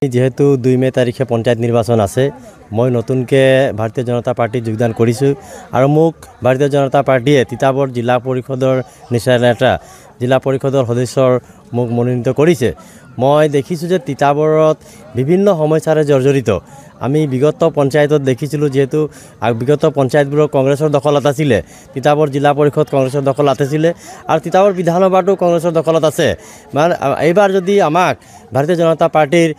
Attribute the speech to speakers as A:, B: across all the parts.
A: যেহেতু 2 মে তাৰিখে পঞ্চায়ত নিৰ্বাচন আছে, মই নতুনকৈ ভাৰতীয় জনতা পাৰ্টিত যোগদান কৰিছোঁ আৰু মোক ভাৰতীয় জনতা পাৰ্টিয়ে তিতাবৰ জিলা পৰিষদৰ নেতা জিলা পৰিষদৰ সদস্যৰ মোক মনোনীত কৰিছে। মই দেখিছোঁ যে তিতাবৰত বিভিন্ন সমস্যাৰে জৰ্জৰিত। আমি বিগত পঞ্চায়তত দেখিছিলোঁ, যিহেতু বিগত পঞ্চায়তবোৰ কংগ্ৰেছৰ দখলত আছিলে, তিতাবৰ জিলা পৰিষদ কংগ্ৰেছৰ দখলত আছিলে আৰু তিতাবৰ বিধানসভাটো কংগ্ৰেছৰ দখলত আছে। মানে এইবাৰ যদি আমাক ভাৰতীয় জনতা পাৰ্টিৰ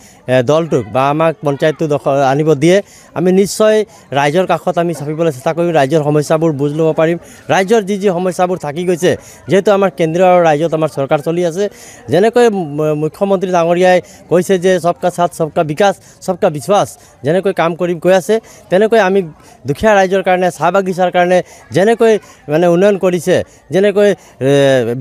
A: দলটোক বা আমাক পঞ্চায়তটো আনিব দিয়ে, আমি নিশ্চয় ৰাইজৰ কাষত আমি চাপিবলৈ চেষ্টা কৰিম, ৰাইজৰ সমস্যাবোৰ বুজ ল'ব পাৰিম। ৰাইজৰ যি সমস্যাবোৰ থাকি গৈছে, যিহেতু আমাৰ কেন্দ্ৰীয় আৰু ৰাজ্যত আমাৰ চৰকাৰ চলি আছে, যেনেকৈ মুখ্যমন্ত্ৰী ডাঙৰীয়াই কৈছে যে সবকা সাথ সবকা বিকাশ সবকা বিশ্বাস, যেনেকৈ কাম কৰি গৈ আছে, তেনেকৈ আমি দুখীয়া ৰাইজৰ কাৰণে, চাহ বাগিচাৰ কাৰণে যেনেকৈ মানে উন্নয়ন কৰিছে, যেনেকৈ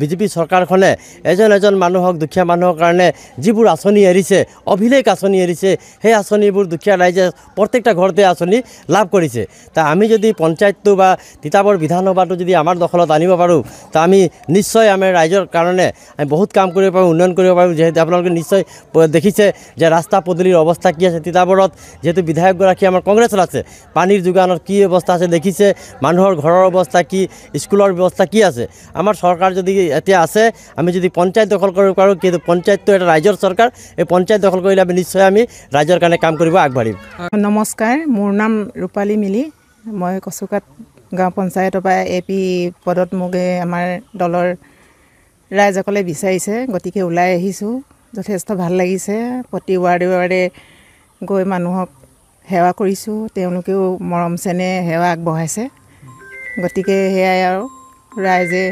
A: বিজেপি চৰকাৰখনে এজন মানুহক, দুখীয়া মানুহৰ কাৰণে যিবোৰ আঁচনি এৰিছে, অভিলেখ আঁচনি এৰিছে, সেই আঁচনিবোৰ দুখীয়া ৰাইজে প্ৰত্যেকটা ঘৰতে আঁচনি লাভ কৰিছে। তা আমি যদি পঞ্চায়তটো বা তিতাবৰ বিধানসভাটো যদি আমাৰ দখলত আনিব পাৰোঁ, তা আমি নিশ্চয় আমাৰ ৰাইজৰ কাৰণে আমি বহুত কাম কৰিব পাৰোঁ, উন্নয়ন কৰিব পাৰোঁ। যিহেতু আপোনালোকে নিশ্চয় দেখিছে যে ৰাস্তা পদূলিৰ অৱস্থা কি আছে। তিতাবৰত যেহেতু বিধায়কগৰাকী আমাৰ কংগ্ৰেছৰ আছে, পানীৰ যোগানৰ কি অৱস্থা আছে দেখিছে, মানুহৰ ঘৰৰ অৱস্থা কি, স্কুলৰ ব্যৱস্থা কি আছে। আমাৰ চৰকাৰ যদি এতিয়া আছে, আমি যদি পঞ্চায়ত দখল কৰিব পাৰোঁ, কিন্তু পঞ্চায়তটো এটা ৰাইজৰ চৰকাৰ, এই পঞ্চায়ত দখল কৰিলে আমি নিশ্চয় আমি ৰাইজৰ কাৰণে কাম কৰিব আগবাঢ়িম।
B: নমস্কাৰ, মোৰ নাম ৰূপালী মিলি। মই কচুকাত গাঁও পঞ্চায়তৰ পৰা AP পদত মোক আমাৰ দলৰ ৰাইজসকলে বিচাৰিছে, গতিকে ওলাই আহিছোঁ। যথেষ্ট ভাল লাগিছে। প্ৰতি ৱাৰ্ডে ৱাৰ্ডে গৈ মানুহক সেৱা কৰিছোঁ, তেওঁলোকেও মৰম চেনেহ সেৱা আগবঢ়াইছে। গতিকে সেয়াই আৰু, ৰাইজে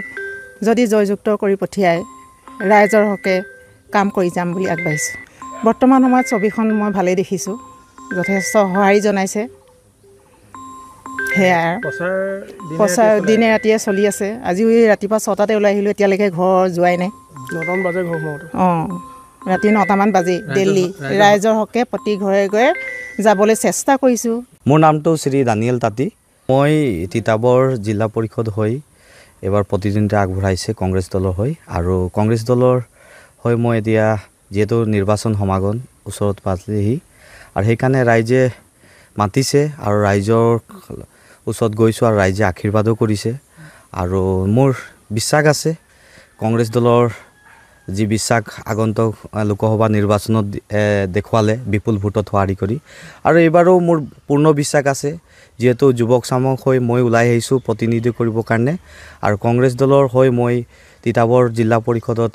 B: যদি জয়যুক্ত কৰি পঠিয়ায়, ৰাইজৰ হকে কাম কৰি যাম বুলি আগবাঢ়িছোঁ। বৰ্তমান সময়ত ছবিখন মই ভালেই দেখিছোঁ, যথেষ্ট সঁহাৰি জনাইছে। সেয়াই আৰু প্ৰচাৰ দিনে ৰাতিয়ে চলি আছে। আজিও ৰাতিপুৱা 6টাতে ওলাই আহিলোঁ, এতিয়ালৈকে ঘৰ যোৱাই নাই।
C: 9টামান বাজে ঘৰ সোমাওঁতে।
B: ৰাতি 9টামান বাজে। দিল্লী ৰাইজৰ হকে প্ৰতি ঘৰে ঘৰে যাবলৈ চেষ্টা কৰিছোঁ।
D: মোৰ নামটো শ্ৰী দানিয়েল তাঁতী। মই তিতাবৰ জিলা পৰিষদ হৈ এবাৰ প্ৰতিদ্বন্দ্বিতা আগবঢ়াইছে কংগ্ৰেছ দলৰ হৈ, আৰু কংগ্ৰেছ দলৰ হৈ মই এতিয়া যিহেতু নিৰ্বাচন সমাগম ওচৰত পালেহি, আৰু সেইকাৰণে ৰাইজে মাতিছে আৰু ৰাইজৰ ওচৰত গৈছোঁ, আৰু ৰাইজে আশীৰ্বাদো কৰিছে। আৰু মোৰ বিশ্বাস আছে, কংগ্ৰেছ দলৰ যি বিশ্বাস আগন্তুক লোকসভা নিৰ্বাচনত দেখুৱালে বিপুল ভোটত সঁহাৰি কৰি, আৰু এইবাৰো মোৰ পূৰ্ণ বিশ্বাস আছে, যিহেতু যুৱক চামক হৈ মই ওলাই আহিছোঁ প্ৰতিনিধি কৰিবৰ কাৰণে, আৰু কংগ্ৰেছ দলৰ হৈ মই তিতাবৰ জিলা পৰিষদত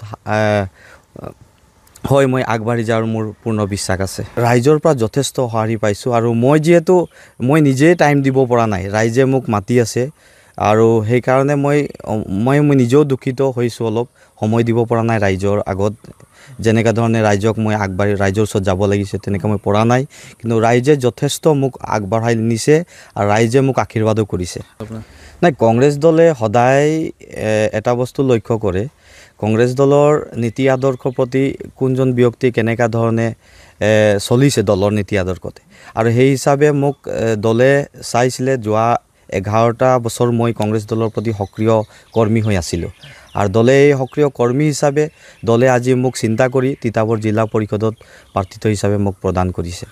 D: হয় মই আগবাঢ়ি যাৰ মোৰ পূৰ্ণ বিশ্বাস আছে। ৰাইজৰ পৰা যথেষ্ট সঁহাৰি পাইছোঁ, আৰু মই যিহেতু মই নিজেই টাইম দিব পৰা নাই, ৰাইজে মোক মাতি আছে, আৰু সেইকাৰণে মই নিজেও দুখিত হৈছোঁ, অলপ সময় দিব পৰা নাই ৰাইজৰ আগত। যেনেকুৱা ধৰণে ৰাইজক মই ৰাইজৰ ওচৰত যাব লাগিছে, তেনেকৈ মই পৰা নাই, কিন্তু ৰাইজে যথেষ্ট মোক আগবঢ়াই নিছে, আৰু ৰাইজে মোক আশীৰ্বাদো কৰিছে। নাই, কংগ্ৰেছ দলে সদায় এটা বস্তু লক্ষ্য কৰে, কংগ্ৰেছ দলৰ নীতি আদৰ্শৰ প্ৰতি কোনজন ব্যক্তি কেনেকুৱা ধৰণে চলিছে দলৰ নীতি আদৰ্শতে, আৰু সেই হিচাপে মোক দলে চাইছিলে। যোৱা 11টা বছৰ মই কংগ্ৰেছ দলৰ প্ৰতি সক্ৰিয় কৰ্মী হৈ আছিলোঁ, আৰু দলে এই সক্ৰিয় কৰ্মী হিচাপে দলে আজি মোক চিন্তা কৰি তিতাবৰ জিলা পৰিষদত প্ৰাৰ্থিত্ব হিচাপে মোক প্ৰদান কৰিছে।